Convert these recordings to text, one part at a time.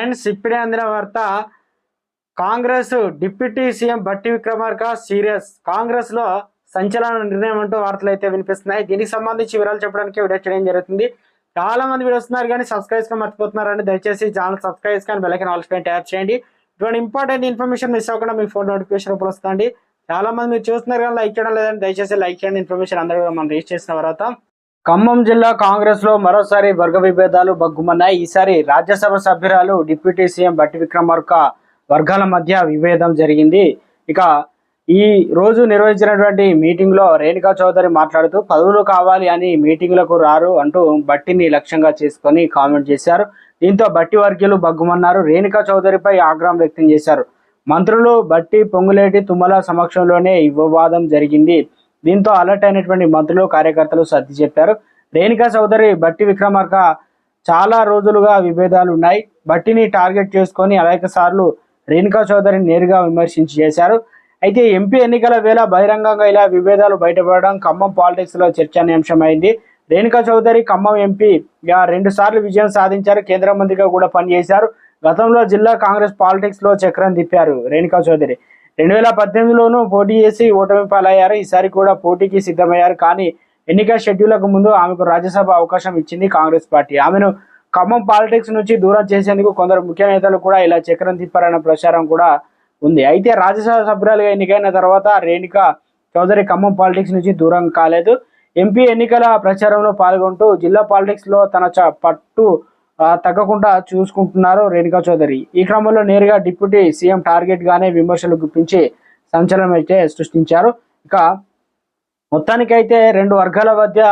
Friends, ఇప్పుడే అందిన వార్త. కాంగ్రెస్ డిప్యూటీ సీఎం బట్టి విక్రమార్క సీరియస్. కాంగ్రెస్ లో సంచలన నిర్ణయం అంటూ వార్తలు అయితే వినిపిస్తున్నాయి. దీనికి సంబంధించి వివరాలు చెప్పడానికి వీడియో చేయడం జరుగుతుంది. చాలా మంది వీడియో వస్తున్నారు కానీ సబ్స్క్రైబ్ మర్చిపోతున్నారండి. దయచేసి ఛానల్ సబ్స్క్రైబ్ కానీ బెల్ ఐకాన్ ఆల్ పైన ట్యాప్ చేయండి. ఇటువంటి ఇంపార్టెంట్ ఇన్ఫర్మేషన్ మిస్ అవ్వకుండా మీ ఫోన్ నోటిఫికేషన్ రూపంలో వస్తుంది. చాలా మంది మీరు చూస్తున్నారు కానీ లైక్ చేయడం లేదండి. దయచేసి లైక్ చేయండి. ఇన్ఫర్మేషన్ అందరూ మనం రీచ్ చేసిన తర్వాత ఖమ్మం జిల్లా కాంగ్రెస్ లో మరోసారి వర్గ విభేదాలు బగ్గుమన్నాయి. ఈసారి రాజ్యసభ సభ్యురాలు డిప్యూటీ సీఎం బట్టి విక్రమార్క వర్గాల మధ్య విభేదం జరిగింది. ఇక ఈ రోజు నిర్వహించినటువంటి మీటింగ్ లో రేణుకా చౌదరి మాట్లాడుతూ పదవులు కావాలి అని మీటింగ్లకు రారు అంటూ బట్టిని లక్ష్యంగా చేసుకొని కామెంట్ చేశారు. దీంతో బట్టి వర్గీయులు బగ్గుమన్నారు. రేణుకా చౌదరిపై ఆగ్రహం వ్యక్తం చేశారు. మంత్రులు బట్టి, పొంగులేటి, తుమ్మల సమక్షంలోనే ఈ వివాదం జరిగింది. దీంతో అలర్ట్ అయినటువంటి మంత్రులు, కార్యకర్తలు సర్ది చెప్పారు. రేణుకా చౌదరి బట్టి విక్రమార్క చాలా రోజులుగా విభేదాలు ఉన్నాయి. బట్టిని టార్గెట్ చేసుకొని అనేక సార్లు రేణుకా చౌదరిని నేరుగా విమర్శించి చేశారు. అయితే ఎంపీ ఎన్నికల వేళ బహిరంగంగా ఇలా విభేదాలు బయటపడడం ఖమ్మం పాలిటిక్స్ లో చర్చనీయాంశమైంది. రేణుకా చౌదరి ఖమ్మం ఎంపీగా 2 సార్లు విజయం సాధించారు. కేంద్ర మంత్రిగా కూడా పనిచేశారు. గతంలో జిల్లా కాంగ్రెస్ పాలిటిక్స్ లో చక్రం తిప్పారు రేణుకా చౌదరి. 2018లోనూ పోటీ చేసి ఓటమి పాలయ్యారు. ఈసారి కూడా పోటీకి సిద్ధమయ్యారు. కానీ ఎన్నికల షెడ్యూల్కు ముందు ఆమెకు రాజ్యసభ అవకాశం ఇచ్చింది కాంగ్రెస్ పార్టీ. ఆమెను ఖమ్మం పాలిటిక్స్ నుంచి దూరం చేసేందుకు కొందరు ముఖ్య నేతలు కూడా ఇలా చక్రం తిప్పారన్న ప్రచారం కూడా ఉంది. అయితే రాజ్యసభ సభ్యురాలుగా ఎన్నికైన తర్వాత రేణుకా చౌదరి ఖమ్మం పాలిటిక్స్ నుంచి దూరం కాలేదు. ఎంపీ ఎన్నికల ప్రచారంలో పాల్గొంటూ జిల్లా పాలిటిక్స్ లో తన పట్టు తగ్గకుండా చూసుకుంటున్నారు రేణుకా చౌదరి. ఈ క్రమంలో నేరుగా డిప్యూటీ సీఎం టార్గెట్ గానే విమర్శలు గుప్పించి సంచలనం అయితే సృష్టించారు. ఇక మొత్తానికైతే 2 వర్గాల మధ్య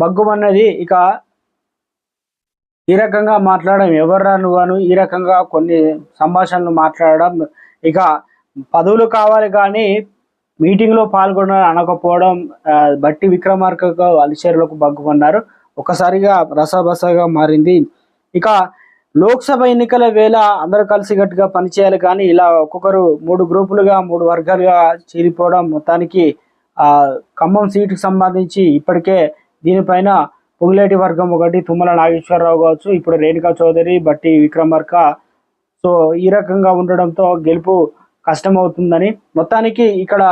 బగ్గుమన్నది. ఇక ఈ రకంగా మాట్లాడడం, ఎవర్రా నువ్వను ఈ రకంగా కొన్ని సంభాషణలు మాట్లాడడం, ఇక పదవులు కావాలి కానీ మీటింగ్ లో పాల్గొన అనకపోవడం బట్టి విక్రమార్కగా అలిచేరులకు బగ్గుమన్నారు. ఒకసారిగా రసాబసాగా మారింది. ఇక లోక్సభ ఎన్నికల వేళ అందరూ కలిసికట్టుగా పనిచేయాలి కానీ ఇలా ఒక్కొక్కరు 3 గ్రూపులుగా 3 వర్గాలుగా చీలిపోవడం మొత్తానికి ఖమ్మం సీటుకు సంబంధించి ఇప్పటికే దీనిపైన పొంగులేటి వర్గం ఒకటి, తుమ్మల నాగేశ్వరరావు కావచ్చు, ఇప్పుడు రేణుకా చౌదరి, బట్టి విక్రమార్క. సో ఈ రకంగా ఉండడంతో గెలుపు కష్టమవుతుందని మొత్తానికి ఇక్కడ